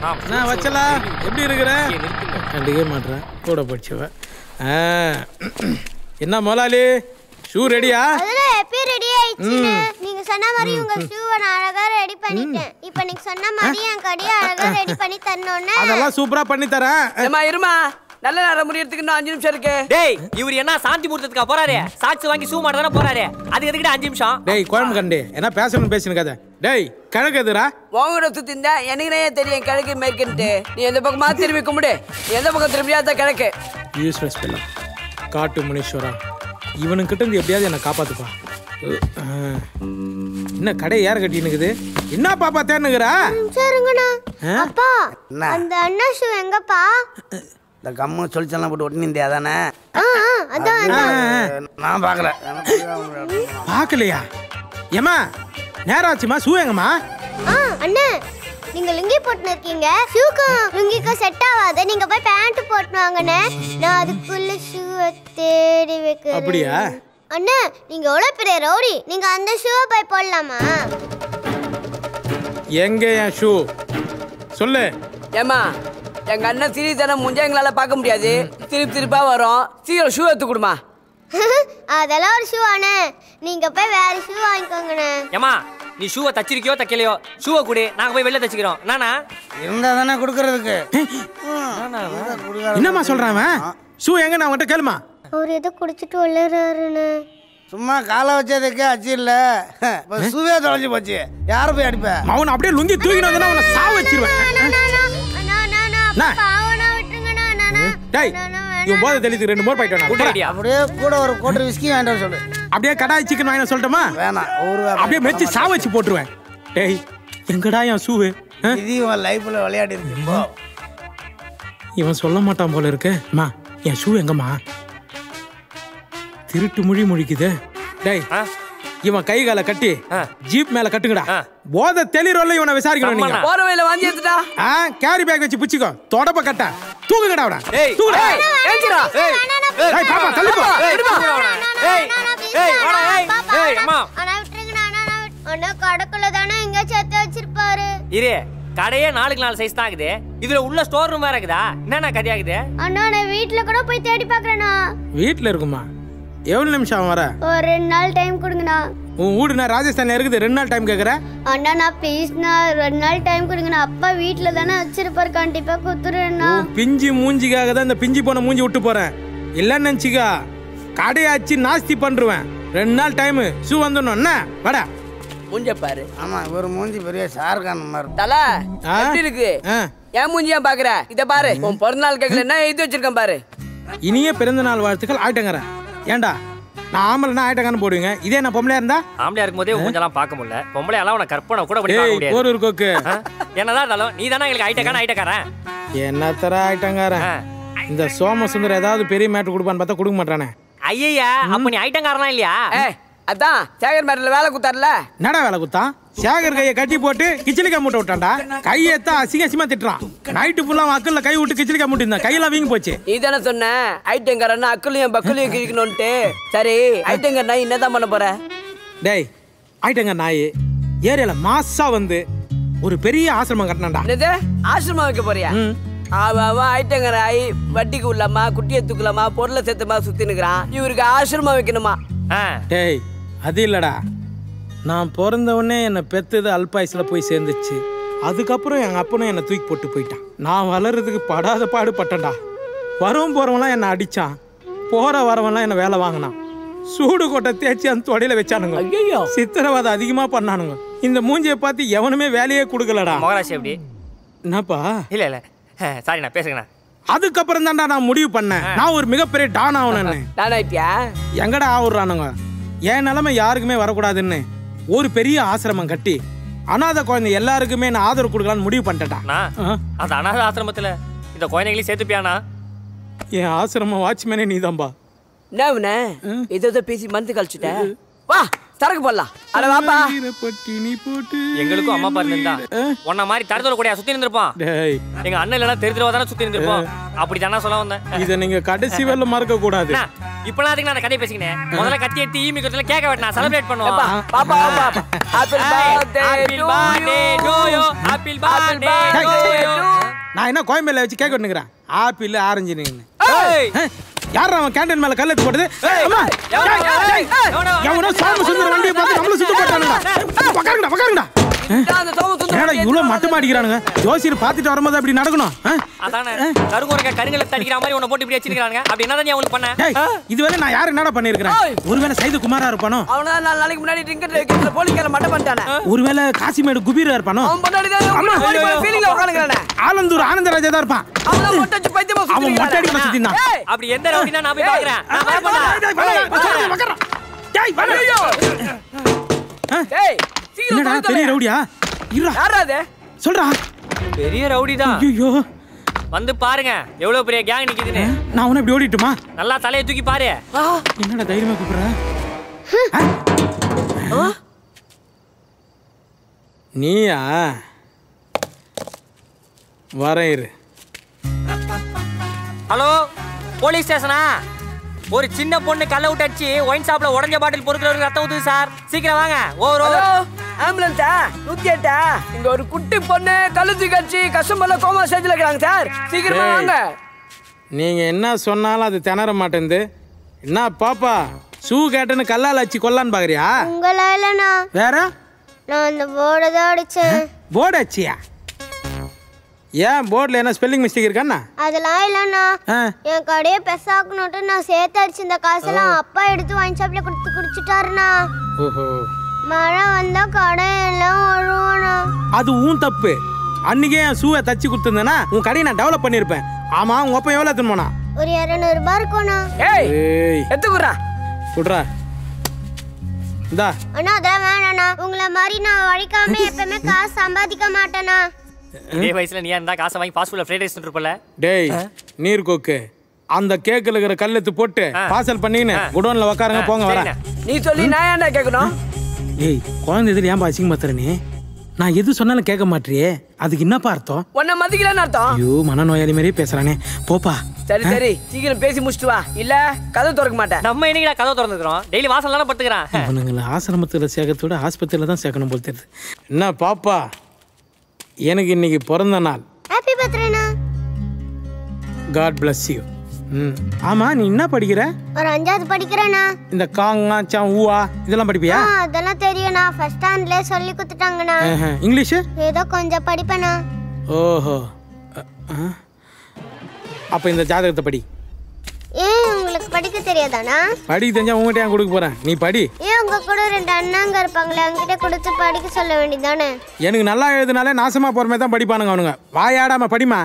நான் வச்சலாம். எப்படி இருக்கிற? கண்டிக்கவே மாட்டேன். கூட படிச்சவ. என்ன முதலாளி, ஷூ ரெடியா? அதெல்லாம் எப்போ ரெடி ஆயிடுச்சு. நீங்க சொன்ன மாதிரி உங்க ஷூவை நான் அழகா ரெடி பண்ணிட்டேன். இப்போ நீங்க சொன்ன மாதிரி என் கடையை அழகா ரெடி பண்ணி தரணும்னு. அதெல்லாம் சூப்பரா பண்ணி தரேன். ஏமா இருமா, நல்ல நேரம் முடியறதுக்கு இன்னும் 5 நிமிஷம் இருக்கு. டேய், இவர் என்ன சாந்தி முகூர்த்தத்துக்கா போறாரு? சாட்சி வாங்கி ஷூ மாட்ட தானே போறாரு. அது எதுக்கிட்ட 5 நிமிஷம்? டேய் குழம்பு கண்டு என்ன பேசணும் பேசணும் கதை. டேய் கிழக்கு எதுரா? உங்ககிட்ட சுத்தி இருந்தா எனக்கு தெரியும் கிழக்கு மேற்குன்ட்டு. நீ எந்த பக்கமா திரும்பி கும்பிடு. எந்த பக்கம் திரும்பியா தான் கிழக்கு. யூஸ்லெஸ் பிள்ளை காட்டு முனீஸ்வரா, இவனுக்கிட்ட இருந்து எப்படியாவது என்னை காப்பாத்துப்பா. என்ன கடை யார் கட்டினுக்குது? என்ன பாப்பா தேனுக்குறா? சரிங்கண்ணா. அப்பா அந்த அண்ணா ஷூ எங்கப்பா? இந்த கம்மு சொல்லிச்செல்லாம் போட்டு ஒட்டினிந்தியா தானே? அதான் நான் பார்க்கல. பார்க்கலையா? ஏமா நேரம் ஆச்சுமா? ஷூ எங்கம்மா? அண்ணா நீங்க லுங்கி போட்டுன்னு இருக்கீங்க. ஷூக்கும் லுங்கிக்கும் செட் ஆகாது. நீங்க போய் பேண்ட் போட்டு வாங்கண்ணே. நான் அதுக்குள்ள ஷூவை தேடி வைக்கிறேன். அப்படியா? அண்ணா நீங்க எவ்வளவு பெரிய ரவுடி. நீங்க அந்த ஷூவை போய் போடலாமா? எங்க என் ஷூ சொல்லு. ஏமா எங்க அண்ணன் சிறிதனம் முஞ்ச எங்களால பார்க்க முடியாது. திருப்பா வரும். சீக்கிரம் ஷூ எடுத்து கொடுமா. அதெல்லாம் ஒரு ஷூ அண்ணே. நீங்க போய் வேற ஷூ வாங்கிக்கோங்கண்ணே. ஏமா நீ ஷூவை தச்சிருக்கியோ தைக்கலையோ, ஷூவை கொடு, நாங்க போய் வெளில தச்சுக்கிறோம். நானா இருந்தா தானே கொடுக்கறதுக்கு. என்னம்மா சொல்றான்? ஷூ எங்க? நான் உன்கிட்ட கேளுமா. அவர் எதோ குடிச்சிட்டு விளையாடுறாருன்னு. சும்மா காலை வச்சதுக்கு அச்சு இல்ல, சூவே தொலைஞ்சு போச்சு. யார போய் அடிப்ப? அவனை அப்படியே லுங்கி தூக்கிட்டு வந்து அவனை சாவ வச்சிருவேன். டேய் இவன் போதை தெளித்து 2 மோர் போயிட்டு அப்படியே கூட ஒரு கோட்டர் விஸ்கி வேண்டாம் சொல்லு. அப்படியே கடாய் சிக்கன் வாங்கி சொல்லட்டுமா? வேணாம். அப்படியே மெச்சு சாவ வச்சு போட்டுருவேன். டேய் எங்கடா என் ஷூவு? இது இவன் லைஃப்ல விளையாடி இருக்கு. இவன் சொல்ல மாட்டான் போல இருக்கு. அம்மா என் ஷூ எங்கம்மா? திருட்டு மொழி முழிக்குது. டேய் இவன் கை காலை கட்டி ஜீப் மேல கட்டுங்கடா. போதை தெளிரோல இவனை விசாரிக்கணும். நீங்க போற வழியில வாங்கி எடுத்துடா. கேரி பேக் வச்சு பிடிச்சிக்கோ. தொடப்ப கட்ட தூக்குங்கடா அவன. தூக்குடா. ஏஞ்சிரா. டேய் பாப்பா தள்ளி போ. அம்மா அண்ணா விட்டுருங்கண்ணா. அண்ணா கடக்குள்ள தானே எங்க சேர்த்து வச்சிருப்பாரு. இரு, கடையே 4க்கு 4 சைஸ் தான் இருக்குது. இதுல உள்ள ஸ்டோர் ரூம் வேற இருக்குதா? என்னன்னா கதையாகுது? அண்ணா நான் வீட்ல கூட போய் தேடி பாக்குறேண்ணா. வீட்ல இருக்குமா? எவ்வளவு நிமிஷம் வர? ஒரு 2 நாள் டைம் கொடுங்கண்ணா. உன் வீடுனா ராஜஸ்தான்ல இருக்குது, 2 நாள் டைம் கேக்குற? அண்ணா நான் ப்ளீஸ்ண்ணா 2 நாள் டைம் கொடுங்கண்ணா. அப்பா வீட்ல தானே வச்சிருப்பாரு. கண்டிப்பா குத்துறேண்ணா. பிஞ்சி மூஞ்சிக்காக தான் இந்த பிஞ்சி போன மூஞ்சி விட்டு போறேன். இல்லன்னு நினைச்சிக்கா கடையாச்சு நாஸ்தி பண்றேன். 2 நாள் டைம் ஷூ வந்துடணும். என்ன வாடா மூஞ்ச பாரு. ஆமா ஒரு மூஞ்சி பெரிய ஷாருக்கான் மாதிரி. தல எப்படி இருக்கு? ஏன் மூஞ்சியா பாக்குற? இத பாரு. உன் பிறந்தநாள் கேக்கல என்ன எழுதி வச்சிருக்கேன் பாரு. இனிய பிறந்த நாள் வாழ்த்துக்கள் ஆயிட்டங்கறேன். ஏண்டா நான் ஆம்பளைனா ஆயிட்டங்கன்னு போடுவீங்க. இதே நான் பொம்பளையா இருந்தா? ஆம்பளையா இருக்கும்போதே கொஞ்சம்லாம் பார்க்க முடியல. பொம்பளை எல்லாம் உன கற்பனை கூட பண்ணி பார்க்க முடியாது. ஒரு கோக்கு என்னதான் இருந்தாலும் நீ தானே எங்களுக்கு ஆயிட்டக்காரன். என்ன தர ஆயிட்டங்காரன்? இந்த சோமசுந்தர் ஏதாவது பெரிய மேட்டர் கொடுப்பான்னு பார்த்தா கொடுக்க மாட்டானே. ஐயா அப்ப நீ ஐட்டங்காரனா இல்லையா? அதான் சேகர் மேட்டர்ல வேலை குத்தார்ல. என்னடா வேலை குத்தான்? சேகர் கையை கட்டி போட்டு கிச்சலிக்கா மூட்டை விட்டான்டா. கையெத்தா அசிங்கமா திட்டுறான். நைட்டு ஃபுல்லா அக்கல்ல கை விட்டு கிச்சலிக்கா மூட்டி இருந்தா கையெல்லாம் வீங்கி போச்சு. நீ தானே சொன்ன ஐட்டங்காரன்னா அக்கலையும் பக்கலையும் கிழிக்கணும்ட்டு. சரி ஐட்டங்கர் நாய் என்னதான் பண்ண போற? டேய் ஐட்டங்கர் நாய் ஏரியால மாசா வந்து ஒரு பெரிய ஆசிரமம் கட்டினான்டா. என்னது ஆசிரமம் வைக்க போறியா? அவன் ஐட்டங்கர் ஆயி வட்டிக்கு உள்ளமா குட்டியை தூக்கலாமா பொருளை சேர்த்தமா சுத்தி நிக்கிறான். இவருக்கு ஆசிரமம் வைக்கணுமா? டேய் அது இல்லடா, நான் பிறந்த உடனே என்னை பெத்தது அல்பாயுசுல போய் சேர்ந்துச்சு. அதுக்கப்புறம் எங்கள் அப்பனும் என்னை தூக்கி போட்டு போயிட்டான். நான் வளர்றதுக்கு படாத பாடு பட்டேன்டா. வரவும் போகிறவங்களாம் என்னை அடித்தான். போகிற வரவன்லாம் என்னை வேலை வாங்கினான். சூடு கொட்டை தேய்ச்சி அந்த தொடையில வச்சானுங்க. சித்திரவதை அதிகமாக பண்ணானுங்க. இந்த மூஞ்சியை பார்த்து எவனுமே வேலையே கொடுக்கலடா. மகராசி எப்படி? என்னப்பா? இல்லை சாரி நான் பேசுங்கண்ணா. அதுக்கப்புறம் தான்டா நான் முடிவு பண்ணேன் நான் ஒரு மிகப்பெரிய டான் ஆகணும்னு. எங்கடா ஆகுறானுங்க? என் நிலைமை யாருக்குமே வரக்கூடாதுன்னு ஒரு பெரிய ஆசிரமம் கட்டி அநாத குழந்தை எல்லாருக்குமே நான் ஆதரவு கொடுக்கலான்னு முடிவு பண்ணிட்டேன்டா. அந்த அநாத ஆசிரமத்துல இந்த குழந்தைகளையும் சேர்த்துப்பியானா? என் ஆசிரமம் வாட்ச்மேனே நீதான்பா. என்ன ஏதோ பேசி மந்து கழிச்சுட்ட. வா சரக்கு போடலாம். அட வாப்பா. எங்களுக்கும் அம்மா அப்பா இருந்தா உன்ன மாதிரி தரத்துல கூட சுத்தி இருந்திருப்பான். எங்க அண்ணன் இல்லைன்னா தெரிஞ்சவா தானே சுத்தி இருந்திருப்போம். அப்படி தானே சொல்ல வந்தேன். இதை நீங்க கடைசி வேலை மறக்க கூடாது. இப்பலாம் அதுக்கு நான் கதை பேசிக்கினேன். முதல்ல கத்தி எடுத்து ஈமி குத்துல கேக்க வெட்டனா செலிப்ரேட் பண்ணுவோம். பாப்பா happy birthday to you apple birthday to you. நான் என்ன கோயம்பேல வச்சு கேக் வெட்டுறேன். ஆப்பிள் ஆரஞ்சு நீங்க. ஏய் யார் அவன் கேண்டீன் மேல கல்ல எடுத்து போடுது? அம்மா எவனோ சாம சுந்தர வண்டியை பார்த்து நம்மள சுத்து போட்டானுங்க. பக்கறங்கடா. என்னடா இவ்ளோ மட்ட மாட்டிக்கிறானுங்க. ஜோசியர் பாத்துட்டு வரும்போது அப்படி நடக்கணும். அதானே கருங்கோரங்க கருங்கல தடிக்கிற மாதிரி உன்னை போட்டு இப்படி வச்சிருக்காங்க. அப்படி என்னதான் நீ அவங்களுக்கு பண்ண? இதுவரை நான் யார என்னடா பண்ணிருக்கேன்? ஒருவேளை சைது குமாரா இருப்பானோ? அவனா 4 நாளைக்கு முன்னாடி ட்ரிங்கர் வைக்கிறதுல போலீஸ்கார மட்ட பண்ணிட்டானே. ஒருவேளை காசிமேடு குபீரா இருப்பானோ? அவன் பொண்டாடி தான் அம்மா ஃபீலிங்ல உட்கார்ந்துக்கறானே. ஆலந்தூர் ஆனந்தராஜா தான் இருப்பான். அவன் மொட்டை பைத்தியமா சுத்திட்டு. அவன் மொட்டை அடிக்க சுத்தினான். அப்படி எந்த ரவுடினா நான் போய் பாக்குறேன். நான் வர மாட்டேன். டேய் வா. டேய் என்னடா பெரிய ரவுடியா? இருடா. யாரா அது? சொல்றா. பெரிய ரவுடி தான். ஐயோ. வந்து பாருங்க எவ்வளவு பெரிய கேங் நிக்குதுன்னு. நான் உன்னை இப்படி ஓடிட்டுமா? நல்லா தலையை தூக்கி பாரு. என்னடா தைரியமா கூப்பிடுற? நீயா? வரேன் இரு. ஹலோ போலீஸ் ஸ்டேஷனா? ஒரு சின்ன பொண்ணு கல்ல விட்டு அடிச்சு ஒயின் ஷாப்ல உடஞ்ச பாட்டில் பொறுக்கிறவருக்கு ரத்தம் ஊத்துது சார். சீக்கிரம் வாங்க. ஆம்புலன்ஸா 108 இங்க ஒரு குட்டி பொண்ணு கழுத்து கட்சி கஸ்டமர்ல கோமா ஸ்டேஜ்ல இருக்காங்க சார். சீக்கிரமா வாங்க. நீங்க என்ன சொன்னாலும் அது திணற மாட்டேங்குது. என்ன பாப்பா ஷூ கேட்டன்னு கல்லால் அடிச்சு கொல்லான்னு பாக்குறியா? உங்களா இல்லண்ணா, வேற நான் அந்த போர்டை தான் அடிச்சேன். போர்டு அடிச்சியா? ஏன் போர்டில் என்ன ஸ்பெல்லிங் மிஸ்டேக் இருக்காண்ணா? அதெல்லாம் இல்லண்ணா, என் கடையை பெருசாக்கணுட்டு நான் சேர்த்து அடிச்சிருந்த காசெல்லாம் அப்பா எடுத்து ஒயின் ஷாப்ல கொடுத்து குடிச்சிட்டாருண்ணா. ஓஹோ. மழை வந்தா கடையெல்லாம் வருவானா? அது உன் தப்பு. அன்னைக்கே என் ஷூவை தச்சு கொடுத்துருந்தேன்னா உன் கடையை நான் டெவலப் பண்ணியிருப்பேன். ஆமா உங்க அப்பா எவ்வளோ எடுத்துன்னு போனா? ஒரு 200 ரூபாய் இருக்கும்ண்ணா. ஏய் எத்துக்குறா குட்ரா. இந்தா. அண்ணா அதெல்லாம் வேணாண்ணா. உங்களை மாதிரி நான் வழிக்காம எப்பவுமே காசு சம்பாதிக்க மாட்டேண்ணா. இதே வயசுல நீ இருந்தா காசை வாங்கி ஃபாஸ்ட் ஃபுட்ல ஃப்ரைட் ரைஸ் இருப்பல. டேய் நீர் கோக்கு அந்த கேக்ல இருக்கிற கல்லெத்து போட்டு பார்சல் பண்ணின்னு குடோன்ல உட்காருங்க போங்க வரேன். நீ சொல்லி நான் ஏன்டா கேட்கணும்? ஏய் குழந்தை எதிர ஏன்பா அசிங்கமாத்துற நீ? நான் எது சொன்னாலும் கேட்க மாட்டியே, அதுக்கு என்னப்பா அர்த்தம்? உன்னை மதிக்கலன்னு அர்த்தம். ஐயோ மனநோயாளி மாதிரியே பேசுறானே, போப்பா. சரி சரி சீக்கிரம் பேசி முடிச்சுட்டு வா, இல்ல கதவு திறக்க மாட்டேன். நம்ம என்னைக்கு கதவு திறந்துக்கிறோம்? டெய்லி வாசல் தானே படுத்துக்கிறான். இவனுங்களை ஆசிரமத்தில் சேர்க்கறதோட ஆஸ்பத்திரியில் தான் சேர்க்கணும் போல் தெரியுது. என்ன பாப்பா, எனக்கு இன்னைக்கு பிறந்த நாள். ஹாப்பி பர்த்டேண்ணா. God bless you. ஆமா நீ என்ன படிக்கிற? ஒரு 5வது படிக்கிறேண்ணா. இந்த காங்கா சாங் ஊவா இதெல்லாம் படிப்பியா? அதெல்லாம் தெரியும்ண்ணா, ஃபர்ஸ்ட் ஸ்டாண்ட்ல சொல்லி கொடுத்துட்டாங்கண்ணா. இங்கிலீஷ் ஏதோ கொஞ்சம் படிப்பேண்ணா. ஓஹோ. அப்ப இந்த ஜாதகத்தை படி. ஏன் உங்களுக்கு படிக்க தெரியாதாண்ணா? படிக்க தெரிஞ்சா உங்ககிட்ட ஏன் கொடுக்க போறேன், நீ படி. ஏன் உங்க கூட 2 அண்ணாங்க இருப்பாங்களே, அவங்ககிட்ட கொடுத்து படிக்க சொல்ல வேண்டியதானே? எனக்கு நல்லா எழுதுனாலே நாசமா போறமே தான் படிப்பானுங்க அவனுங்க. வாயாடாம படிமா.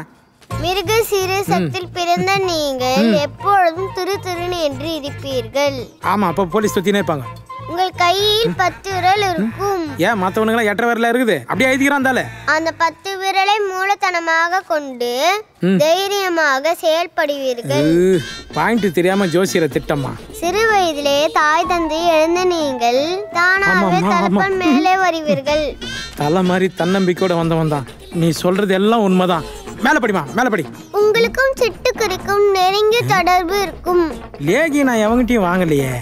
மிருக சீரசத்தில் பிறந்த நீங்கள் எப்பொழுதும் திரு திருன்னு என்று இருப்பீர்கள். ஆமா அப்ப போலீஸ் சுத்தினே இருப்பாங்க. உங்கள் கையில் 10 விரல் இருக்கும். ஏன் மத்தவனுங்க 8 விரல இருக்குது, அப்படியே எழுதிக்கிறான் தாலே. அந்த 10 விரலை மூலத்தனமாக கொண்டு தைரியமாக செயல்படுவீர்கள். பாயிண்ட் தெரியாம ஜோசியரை திட்டமா. சிறு வயதிலே தாய் தந்தை எழுந்த நீங்கள் தானாகவே தலப்பன் மேலே வருவீர்கள். தலை மாதிரி தன்னம்பிக்கையோட வந்தவன் தான். நீ சொல்றது எல்லாம் உண்மைதான். மேல படிமா, மேல படி. உங்களுக்கும் சிட்டுக்குருக்கும் நெருங்கிய தொடர்பு இருக்கும். லேகி நான் எவங்கிட்டையும் வாங்கலையே.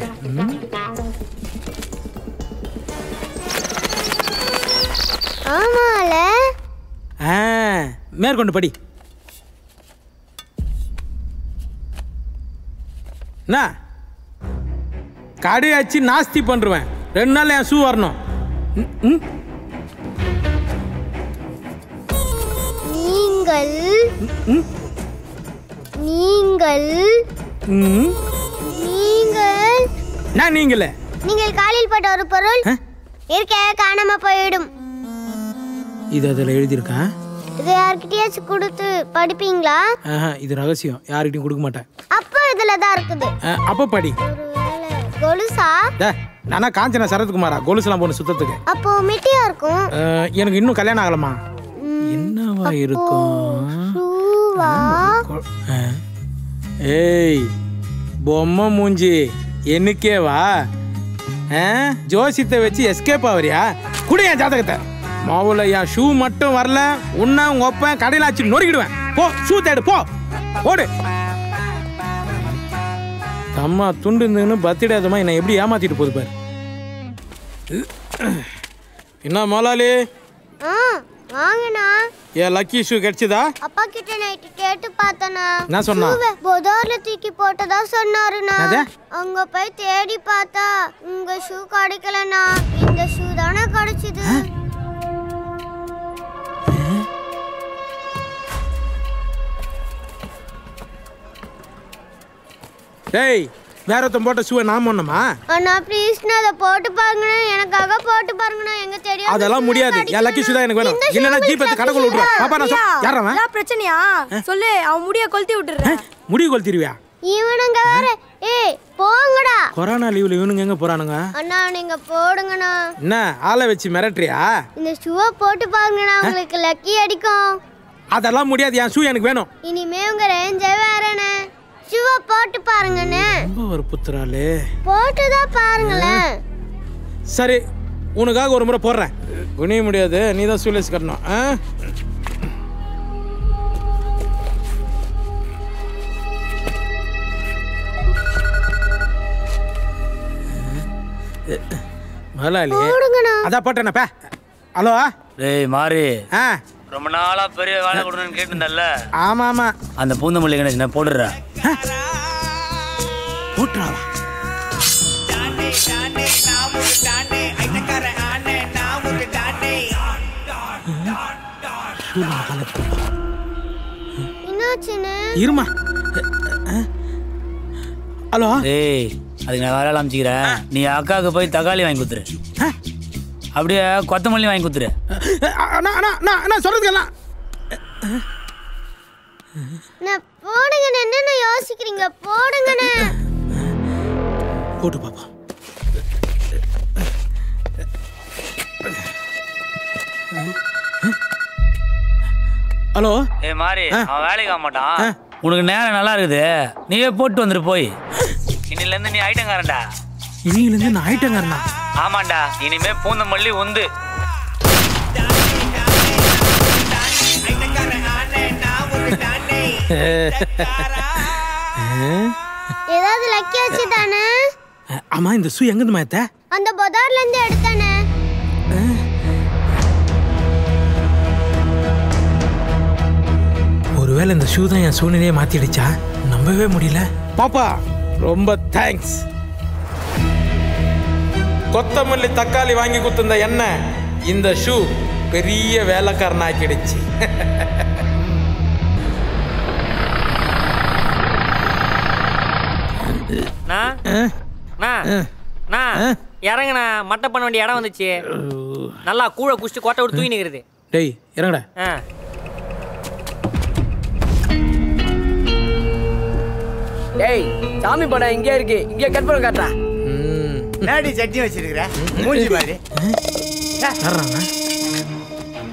ஆமால. மேற்கொண்டு படி. என்ன கடையாச்சு நாஸ்தி பண்றேன். 2 நாள் என் ஷூ வரணும். நீங்கள் நீங்கள் நீங்கள் நான் நீங்களே நீங்கள் காலில் பட்ட ஒரு பொருள் இருக்க காணாம போயிடும். இது அதில் எழுதியிருக்கேன். இது யார்கிட்டயாச்சும் கொடுத்து படிப்பீங்களா? இது ரகசியம், யார்கிட்டையும் கொடுக்க மாட்டேன். அப்போ இதுல தான் இருக்குது. அப்போ படி. கொலுசா? நானா காஞ்சனா சரத்குமாரா கொலுசுலாம் போன சுத்தத்துக்கு? அப்போ மிட்டியா இருக்கும். எனக்கு இன்னும் கல்யாணம் ஆகலமா. என்னவா இருக்கும்? ஏய் பொம்மை மூஞ்சி என்னக்கே வா. ஜோசியத்தை வச்சு எஸ்கேப் ஆவறியா? கூட என் ஜாதகத்தை. மாவுல என் ஷூ மட்டும் வரல, உன்ன உங்க ஒப்பன் கடையில் ஆச்சு நொறுக்கிடுவேன். போ ஷூ தேடு, போ ஓடு. அம்மா துண்டு இருந்துன்னு பர்த்டே அதுமா என்னை எப்படி ஏமாத்திட்டு போகுது பாரு. என்ன முதலாளி? வாங்கண்ணா. ஏன் லக்கி ஷூ கிடைச்சதா? அப்பா கிட்ட நைட்டு கேட்டு பார்த்தனா. என்ன சொன்னா? போதார்ல தூக்கி போட்டதா சொன்னாருண்ணா. அங்க போய் தேடி பார்த்தா உங்க ஷூ கிடைக்கலண்ணா. இந்த ஷூ தானே கிடைச்சது. டேய் வேற ஒருத்தன் போட்ட ஷூவை நான் போடணுமா? அண்ணா ப்ளீஸ்ண்ணா அதை போட்டு பாருங்கண்ணா. எனக்காக போட்டு பாருங்கண்ணா. எங்க தெரியும் அதெல்லாம் முடியாது. என் லக்கி ஷூ தான் எனக்கு வேணும். இல்லைன்னா ஜீப் எடுத்து கடைக்குள்ள விட்டுருவேன். பாப்பா நான் யாரவன்? என்ன பிரச்சனையா சொல்லு. அவன் முடிய கொளுத்தி விட்டுறேன். முடி கொளுத்திடுவியா? இவனுங்க வேற. ஏய் போங்கடா. கொரோனா லீவ்ல இவனுங்க எங்க போறானுங்க? அண்ணா நீங்க போடுங்கண்ணா. என்ன ஆளை வச்சு மிரட்டுறியா? இந்த ஷூவை போட்டு பாருங்கண்ணா. உங்களுக்கு லக்கி அடிக்கும். அதெல்லாம் முடியாது. என் ஷூ எனக்கு வேணும். இனிமே உங்க ரேஞ்சே வேறண்ணே. ஷூவை போட்டு பாருங்கண்ணே. ரொம்ப ஒரு புத்துறாளே. போட்டுதான் பாருங்களேன். சரி உனக்காக ஒரு முறை போடுறேன். குனிய முடியாது. நீ தான் ஷூலேஸ் கட்டணும். முதலாளி அதான் போட்டேனப்பா. ஹலோ டேய் மாறி. ரொம்ப நாளா பெரிய வேலை கொடுன்னு கேட்டுருந்தல்ல? ஆமா ஆமா. அந்த பூந்தமல்லி கணேசன் போடுற போட்டுறாவா? என்னாச்சுன்னு இருமா. ஹலோ டேய் அதுக்கு நான் வேலை அமைச்சிக்கிறேன். நீ அக்காவுக்கு போய் தக்காளி வாங்கி கொடுத்துரு. அப்படியே கொத்தமல்லி வாங்கி கொடுத்துரு. நான் சொல்றதுக்கெல்லாம் போடுங்கண்ணே. என்னென்ன யோசிக்கிறீங்க? போடுங்கண்ணே. போட்டு பாப்பா. ஹலோ ஏய் மாறி அவன் வேலைக்கு ஆக மாட்டான். உனக்கு நேரம் நல்லா இருக்குது. நீயே போட்டு வந்துரு போய். இன்னிலேருந்து நீ ஐட்டங்காரன்டா. இன்னிலேருந்து நான் ஐட்டங்காரனா? ஆமாண்டா. இனிமே பூந்தமல்லி உந்து. ஏதாவது லக்கி ஆச்சு தானே? ஆமா. இந்த ஷூ எங்க இருந்து மாத்த? அந்த பஜார்ல இருந்து எடுத்தானே. ஒருவேளை இந்த ஷூ தான் என் சூழ்நிலையை மாத்திடுச்சா? நம்பவே முடியல. பாப்பா ரொம்ப தேங்க்ஸ். கொத்தமல்லி தக்காளி வாங்கி கொடுத்திருந்த என்ன இந்த ஷூ பெரிய வேலைக்காரன் ஆக்கிடுச்சு. இறங்குண்ணா. மட்டை பண்ண வேண்டிய இடம் வந்துச்சு. நல்லா கூழ குடிச்சிட்டு கோட்டை விட்டு தூக்கி நிற்கிறது. டேய் இறங்கடா. டேய் சாமி படம் இங்கே இருக்கு. இங்கே கட் பண்ண காட்டுறா. நாடி சட்னி வச்சிருக்கிற மூஞ்சி மாதிரி.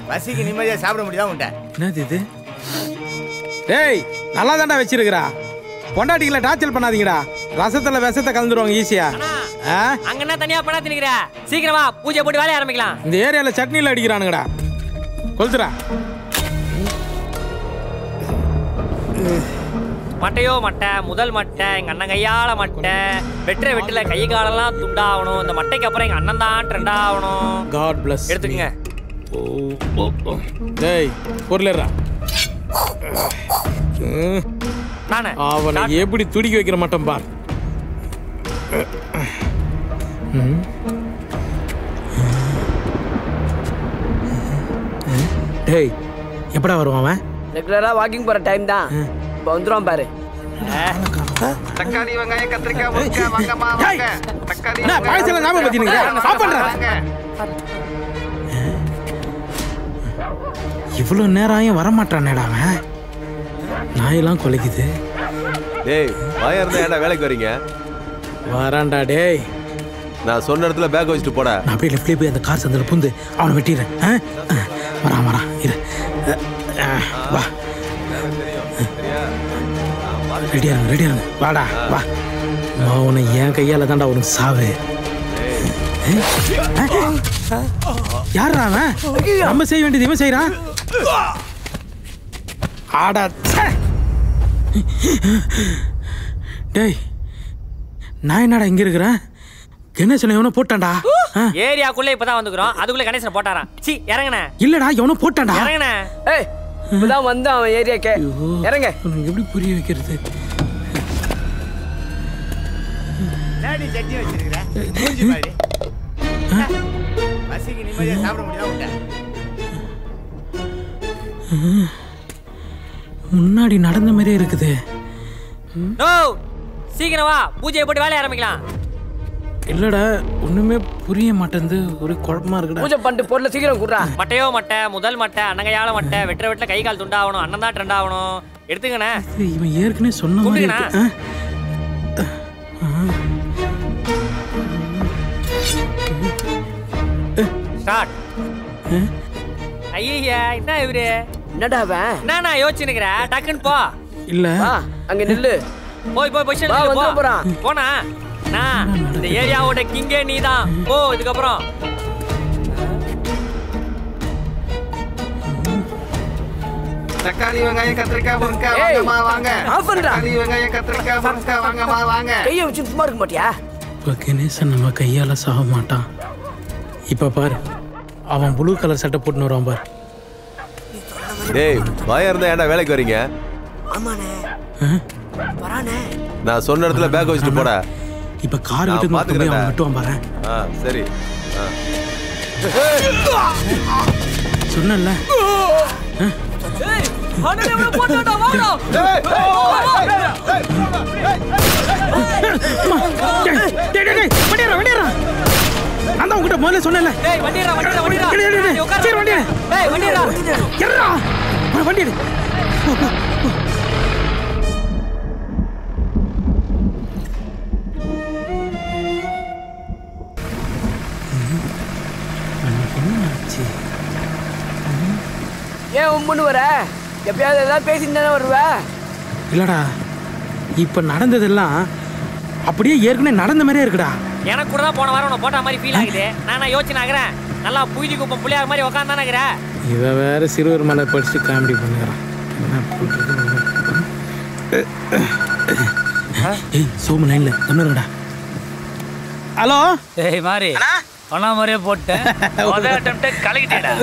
பசிக்கு நிம்மதியா சாப்பிட முடியாம உண்டா? என்னது இது? டேய் நல்லா தாண்டா வச்சிருக்கிறா. பொண்டாட்டிகளை டார்ச்சர் பண்ணாதீங்கடா. ரசத்துல விஷத்தை கலந்துருவாங்க ஈஸியா. அங்க என்ன தனியா பண்ணா திணிக்கிற? சீக்கிரமா பூஜை போட்டு வேலைய ஆரம்பிக்கலாம். இந்த ஏரியால சட்னில அடிக்கிறானுங்கடா. கொளுத்துறா. மட்டையோ மட்டை. முதல் மட்டை எங்க அண்ணன் கையால மட்டை. வெட்டுற வெட்டில கை காலெல்லாம் துண்டாகணும். இந்த மட்டைக்கு அப்புறம் எங்க அண்ணன் தான் ட்ரெண்ட் ஆகணும். God bless. எடுத்துக்கங்க. டேய் பொருளேறா. நானே அவனை எப்படி துடிக்க வைக்கிற மாட்டேன் பார். டேய் எப்படா வருவான் அவன்? ரெகுலரா வாக்கிங் போற டைம் தான். இப்போ வந்துருவான் பாரு. தக்காளி வெங்காயம் கத்திரிக்காய் முருங்கை வாங்கம்மா வாங்க. தக்காளி என்ன பாயசல நாம பத்தினீங்க? சாப்பிடுறா. இவ்வளவு நேரம் ஆயும் வர மாட்டானேடா அவன். நாயெல்லாம் கொலைக்குது. டேய் வாயா இருந்தா ஏன்டா வேலைக்கு வரீங்க? வரான்டா டேய். நான் சொன்ன இடத்துல பேக் வச்சுட்டு போடா. நான் அப்படியே லெஃப்ட்லேயே போய் அந்த கார் சந்தில் புந்து அவனை வெட்டிடுறேன். வரான் இரு. வா ரெடியா வாடா வா. அவனை என் கையால தான்டா உனக்கு சாவு. யாரா அவன்? நம்ம செய்ய வேண்டியது இவன் செய்யறான். ஆடா டேய் நான் என்னடா இங்க இருக்கிறேன்? கணேசனை எவனோ போட்டான்டா. ஏரியாக்குள்ள இப்பதான் வந்துக்கிறோம், அதுக்குள்ள கணேசனை போட்டாராம். சி இறங்குனே. இல்லடா எவனோ போட்டான்டா. இறங்குனே. ஏய் இப்பதான் வந்து அவன் ஏரியாக்கே. இறங்க. உனக்கு எப்படி புரிய வைக்கிறது? டாடி சட்னி வச்சிருக்கற. மூஞ்சி பாரு. பசிக்கு நிம்மதியா சாப்பிட முடியாம முன்னாடி நடந்த மாதிரியே இருக்குது. நோ சீக்கிரம் வா, பூஜையை போட்டு வேலைய ஆரம்பிக்கலாம். இல்லடா ஒண்ணுமே புரிய மாட்டேங்குது, ஒரு குழப்பமா இருக்குடா. பூஜை பண்ணிட்டு பொருளை சீக்கிரம் குடுறா. மட்டையோ மட்டை, முதல் மட்டை, அன்னங்கையால மட்டை, வெற்ற வெட்டில கை கால் துண்டாகணும், அண்ணன் தான் ட்ரெண்ட் ஆகணும். எடுத்துக்கண்ணே. இவன் ஏற்கனவே சொன்ன மாதிரி இருக்கு. ஸ்டார்ட். ஐயா என்ன இவரு? என்னடா அவன்? என்ன யோசிச்சு நிக்கிற? டக்குன்னு போ. இல்ல அங்க நில்லு. போய் பொசிஷன் போ. போனா நான் இந்த ஏரியாவோட கிங்கே நீதான். போ இதுக்கப்புறம். தக்காளி வெங்காயம் கத்திரிக்காய் முருங்கக்காய் வாங்கம்மா வாங்க. தக்காளி வெங்காயம் கத்திரிக்காய் முருங்கக்காய் வாங்கம்மா வாங்க. கையை வச்சு சும்மா இருக்க மாட்டியா? இப்போ கணேசன் நம்ம கையால சாக மாட்டான். இப்ப பாரு, அவன் ப்ளூ கலர் சட்டை போட்டுன்னு வருவான் பாரு. டேய் வாயா இருந்தா ஏன்டா வேலைக்கு வரீங்க? ஆமாண்ணே வரானே. நான் சொன்ன இடத்துல பேக் வச்சுட்டு போடா. இப்ப கார் விட்டு மாத்துறேன், அவன் விட்டுவான் பாரு. சரி சொன்னல. அந்த உங்ககிட்ட முதல்ல சொன்னல. வண்டி ஏன் உம்முன்னு வர? எப்பயாவது ஏதாவது பேசிட்டு தானே வருவ? இல்லடா இப்ப நடந்ததெல்லாம் அப்படியே ஏற்கனவே நடந்த மாதிரியே இருக்குடா. எனக்கு கூட தான் போன வாரம் உன்னை போட்ட மாதிரி ஃபீல் ஆகுது. நான் யோசிச்சு நகரேன். நல்லா புழுதி குப்பம் புள்ளியாக மாதிரி உட்காந்து தானே. இவ வேற சிறுவர் மலை படிச்சு காமெடி பண்ணுறான். என்ன பண்றது? ஏய் சோமு லைன்ல தமிழடா. ஹலோ. ஏய் மாரி சொன்ன மாதிரியே போட்டேன். முதல் அட்டம்ப்டே கலக்கிட்டேடா.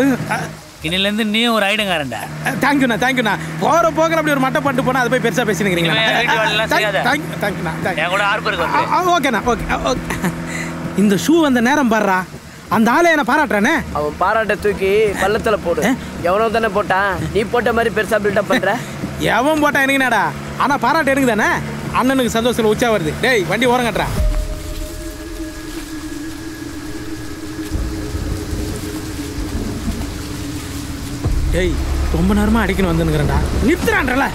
இன்னிலேருந்து நீ ஒரு ஐடங்காரன்டா. தேங்க்யூண்ணா தேங்க்யூண்ணா. போகிற போகிற அப்படி ஒரு மட்டை பட்டு போனால் அதை போய் பெருசாக பேசினுக்கிறீங்களா? ஓகேண்ணா ஓகே ஓகே. இந்த ஷூ வந்த நேரம் பாடுறா. அந்த ஆளை என்ன பாராட்டுறானே. அவன் பாராட்ட தூக்கி பள்ளத்துல போடு. எவனோ தானே போட்டான். நீ போட்ட மாதிரி பெருசா பில்டப் பண்ற. எவன் போட்டான் எனக்கு என்னடா? ஆனால் பாராட்டு எனக்கு தானே. அண்ணனுக்கு சந்தோஷத்தில் உச்சா வருது. டேய் வண்டி ஓரம் கட்டுறா. டேய் ரொம்ப நேரமா அடிக்கணும் வந்துனுங்கிறேன்டா. நிறுத்துறான்றல.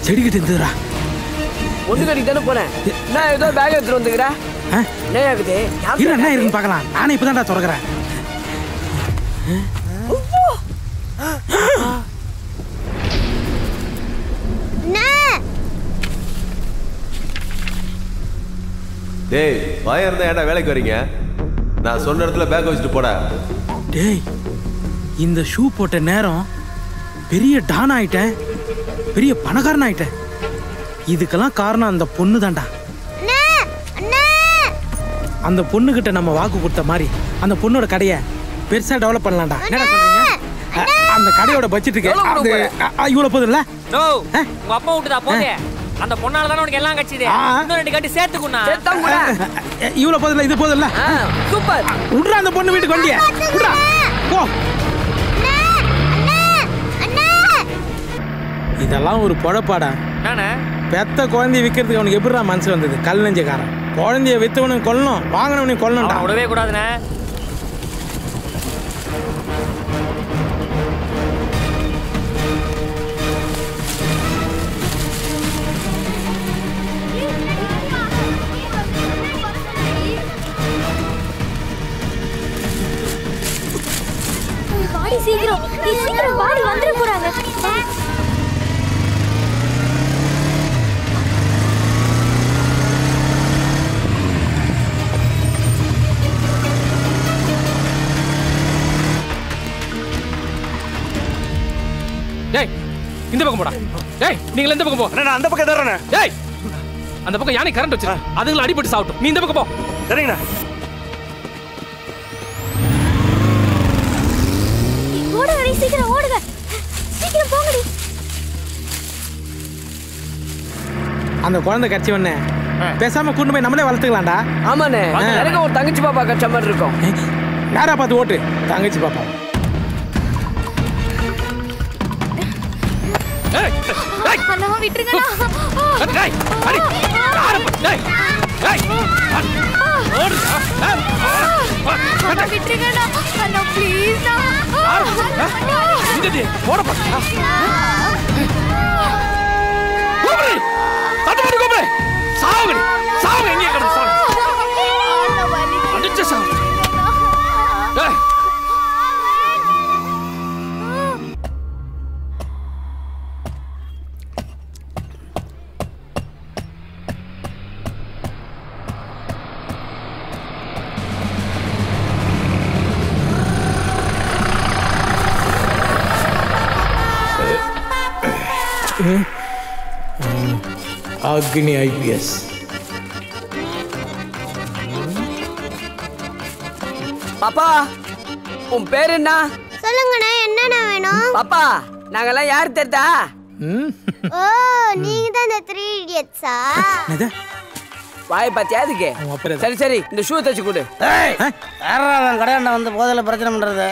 செடிக்கிட்டு இருந்துடா. ஒன்று கடிக்கு தானே போனேன். நான் ஏதோ பேக் எடுத்துட்டு வந்துக்கிறேன். என்ன ஆகுது? என்ன இருக்குன்னு பார்க்கலாம். நானே இப்பதான்டா திறக்கிறேன். டேய் வாயா இருந்தா ஏன்டா வேலைக்கு வரீங்க? நான் சொன்ன இடத்துல பேக் வச்சுட்டு போடா. டேய் இந்த ஷூ போட்ட நேரம் பெரிய டான் ஆயிட்டேன், பெரிய பணக்காரன் ஆயிட்டேன். இதுக்கெல்லாம் காரணம் அந்த பொண்ணு தான்டா. அந்த பொண்ணுகிட்ட நம்ம வாக்கு கொடுத்த மாதிரி அந்த பொண்ணோட கடையை பெருசா டெவலப் பண்ணலாம்டா. என்னடா சொல்றீங்க? அந்த கடையோட பட்ஜெட்டுக்கு இவ்வளவு போதும் இல்ல? உங்க அப்பா விட்டுதா போதே. அந்த பொண்ணால தானே உனக்கு எல்லாம் கட்சிது. இன்னும் 2 கட்டி சேர்த்துக்குண்ணா. சேர்த்தான் கூட. இவ்வளவு போதில்ல, இது போதில்ல. சூப்பர். விட்றா அந்த பொண்ணு வீட்டுக்கு வண்டிய. விட்றா. போ. இதெல்லாம் ஒரு பொழப்பாடா. நானே பெத்த குழந்தைய விற்கிறதுக்கு அவனுக்கு எப்படிடா மனசு வந்தது? கல் நெஞ்சக்காரன். குழந்தைய வித்தவனுக்கு கொல்லணும், வாங்கினவனுக்கு கொல்லணும்டா. விடவே கூடாதுண்ணே. வாடி சீக்கிரம் வாடி வந்துட போறாங்க. டேய் இந்த பக்கம் போடா. டேய் நீங்க இந்த பக்கம் போ. நான் அந்த பக்கம் தரேன். டேய் அந்த பக்கம் யானை கரண்ட் வச்சு அதுல அடிபட்டு சாவட்டும். நீ இந்த பக்கம் போ. சரிங்கண்ணா. ஓடுங்க, சீக்கிரம் ஓடுங்க. சீக்கிரம் போங்கடி. அந்த குழந்தை கட்சி ஒண்ணே பேசாம கூண்டு போய் நம்மளே வளர்த்துக்கலாம்டா. ஆமாண்ணே. எனக்கு ஒரு தங்கச்சி பாப்பா கட்ச மாதிரி இருக்கும். யாரா பார்த்து ஓட்டு? தங்கச்சி பாப்பா. அண்ணா விட்டுருங்கண்ணா. டேய் அடி. யார டேய். டேய். ஓடுடா. அண்ணா விட்டுருங்கண்ணா. அண்ணா ப்ளீஸ் அண்ணா. இங்கடி போற பாத்தா. கோபரே. தட்டுடி கோபரே. சாவுடி. சாவு எங்க கிடந்து சாவு. அடிச்ச சாவு. டேய். அக்னி ஐபிஎஸ். பாப்பா உன் பேர் என்ன? சொல்லுங்கண்ணே, என்னண்ணா வேணும்? பாப்பா நாங்கெல்லாம் யார் தெரியுதா? ஓ நீங்க தான் இந்த 3 இடியட்ஸா? வாய் பாத்தியா அதுக்கு? சரி சரி இந்த ஷூ தச்சு கொடு. கடையாண்ட வந்து போதில பிரச்சனை பண்றது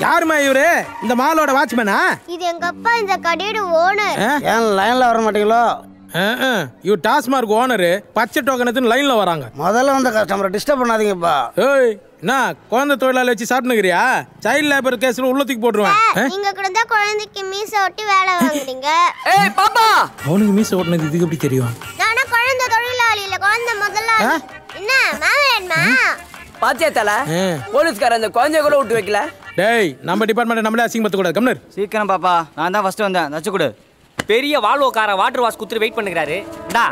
யாருமா இவரு? இந்த மாலோட வாட்ச்மேனா? இது எங்க அப்பா, இந்த கடையோட ஓனர். ஏன் லைன்ல வர மாட்டீங்களோ? இவ டாஸ்மார்க் ஓனர். பச்சை டோக்கன் எடுத்து லைன்ல வராங்க. முதல்ல வந்து கஸ்டமரை டிஸ்டர்ப் பண்ணாதீங்கப்பா. ஏய் என்ன குழந்தை தொழிலாளி வச்சு சாப்பிட்டுக்கிறியா? சைல்ட் லேபர் கேஸ்ல உள்ளத்துக்கு போட்டுருவேன். நீங்க கூட தான் குழந்தைக்கு மீச ஒட்டி வேலை வாங்குறீங்க. ஏய் பாப்பா அவனுக்கு மீச ஓட்டுனது இதுக்கு எப்படி தெரியும்? நானா குழந்தை தொழிலாளி இல்ல, குழந்தை முதலாளி. என்ன மாமேன்மா? பாத்தியா தல போலீஸ்கார அந்த குழந்தைய கூட விட்டு வைக்கல. டேய் நம்ம டிபார்ட்மெண்ட் நம்மளே அசிங்கப்படுத்த கூடாது. கம்னர் சீக்கிரம் பாப்பா, நான் தான் ஃபர்ஸ்ட் வந்தேன். நச்சு கொடு. பெரிய வால்வோக்கார வாட்டர் வாஷ் குத்துட்டு வெயிட் பண்ணுகிறாரு. டா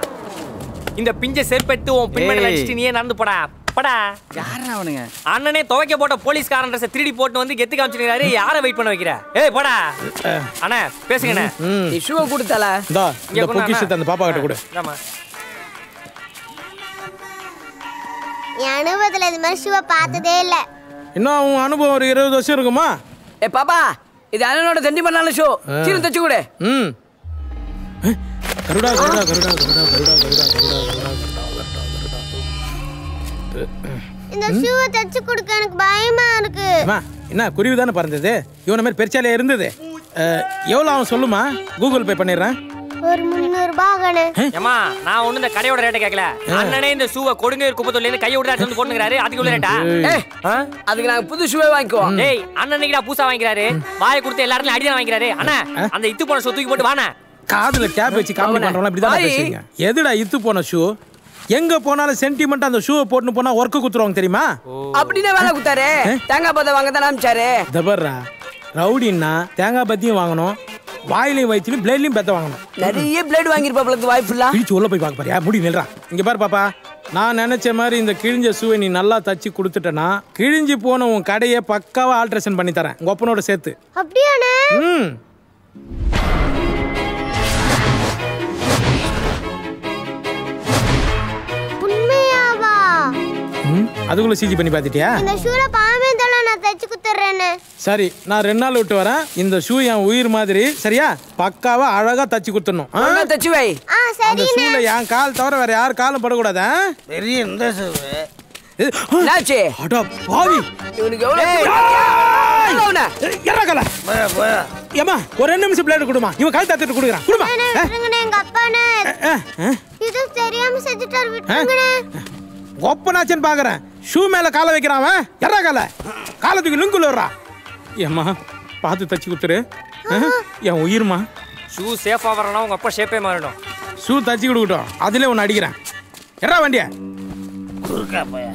இந்த பிஞ்ச செருப்பெடுத்து உன் பின்மேல அடிச்சிட்டு நீயே நடந்து போடா. படா. யாரா அவனுங்க? அண்ணனே துவைக்க போட்ட போலீஸ்காரன் ட்ரெஸ் 3D போட்டு வந்து கெத்து காமிச்சிருக்காரு. யாரை வெயிட் பண்ண வைக்கிற? ஏய் போடா. அண்ணா பேசுங்கண்ணே. நீ ஷூ கொடுத்தல. இந்தா இந்த பொக்கிஷத்தை அந்த பாப்பா கிட்ட கொடு. ஆமா. என் அனுபவத்துல இந்த மாதிரி ஷூவை பார்த்ததே இல்ல. இன்னும் உன் அனுபவம் ஒரு 20 வருஷம் இருக்குமா? ஏ பாப்பா இது அண்ணனோட தண்டி பண்ணால ஷூ. சீக்கிரம் தச்சு கொடு. கருடா கருடா கருடா கருடா கருடா கருடா கருடா. இந்த ஷூவை தச்சு கொடுக்க எனக்கு பயமா இருக்கு. என்ன குருவி தானே பறந்தது? இவன மாதிரி பெருச்சாலே இருந்தது. எவ்வளவு அவன் சொல்லுமா? கூகுள் பே பண்ணிடுறேன். ஒரு 300 ரூபாய். ஏமா நான் ஒண்ணு இந்த கடையோட ரேட்டை கேட்கல. அண்ணனே இந்த ஷூவை கொடுங்க குப்பத்தூர்ல இருந்து கையை விட்டு எடுத்து போட்டுங்கறாரு. அதுக்கு உள்ள ரேட்டா? அதுக்கு நாங்க புது ஷூவே வாங்கிக்குவோம். ஏய் அண்ணனுக்கு நான் பூசா வாங்கிக்கிறாரு. வாயை கொடுத்து எல்லாரும் அடிதான் வாங்கிக்கிறாரு. அண்ணா அந்த இத்து போன ஷூ தூக்கி போட்டு வாண்ணா. காதுல டேப் வச்சு காமெடி பண்றவங்க இப்படி தான் பேசுவீங்க. எதுடா இத்து போன ஷூ? எங்க போனாலும் சென்டிமெண்ட் அந்த ஷூவை போட்டு போனா ஒர்க்கு குத்துருவாங்க தெரியுமா? அப்படியே வேலை குத்தாரு. தேங்காய் பத்த வாங்க தான் அனுப்பிச்சாரு. தபர்ரா ரவுடின்னா தேங்காய் பத்தியும் வாங்கணும், வாயிலையும் வயிற்றுலையும் பிளேட்லையும் பெத்த வாங்கணும். நிறைய பிளேட் வாங்கிருப்பாப்ல வாய் ஃபுல்லா. பிடிச்சு உள்ள போய் பார்க்க பாரியா? முடி நில்றா. இங்க பாரு பாப்பா, நான் நினைச்ச மாதிரி இந்த கிழிஞ்ச ஷூவை நீ நல்லா தச்சு கொடுத்துட்டனா கிழிஞ்சு போன உன் கடையை பக்காவா ஆல்ட்ரேஷன் பண்ணி தரேன் உங்க ஒப்பனோட சேர்த்து. அப்படியானே? அதுக்குள்ள சிஜி பண்ணி பாத்துட்டியா? இந்த ஷூல பாமே தல நான் தச்சு குத்துறேனே. சரி நான் 2 நாள் விட்டு வரேன். இந்த ஷூ என் உயிர் மாதிரி சரியா பக்காவா அழகா தச்சு கொடுத்துடணும். தச்சு வை. அந்த ஷூல என் கால் தவிர வேற யார் காலும் படக்கூடாது. பெரிய இந்த ஷூ என்னாச்சு? அட பாவி இவனுக்கு எவ்வளவு எறக்கல ஏமா ஒரு 2 நிமிஷம் பிளேட் கொடுமா. இவன் கால் தட்டிட்டு கொடுக்குறான். கொடுமா. எங்க அப்பானே இது தெரியாம செஞ்சுட்டாரு. விட்டுங்கண்ணே. ஒப்பனாச்சேன்னு பாக்குறேன். ஷூ மேல காலை வைக்கிறான் அவன். எறக்கல காலத்துக்கு லுங்குல வர்றா. ஏம்மா பார்த்து தச்சு கொடுத்துரு. என் உயிர்மா. ஷூ சேஃபா வரணும். உங்க அப்பா ஷேப்பே மாறிடும். ஷூ தச்சு கொடுக்கட்டும். அதுல ஒன்று அடிக்கிறேன். எறா வண்டியா குறுக்கா போயா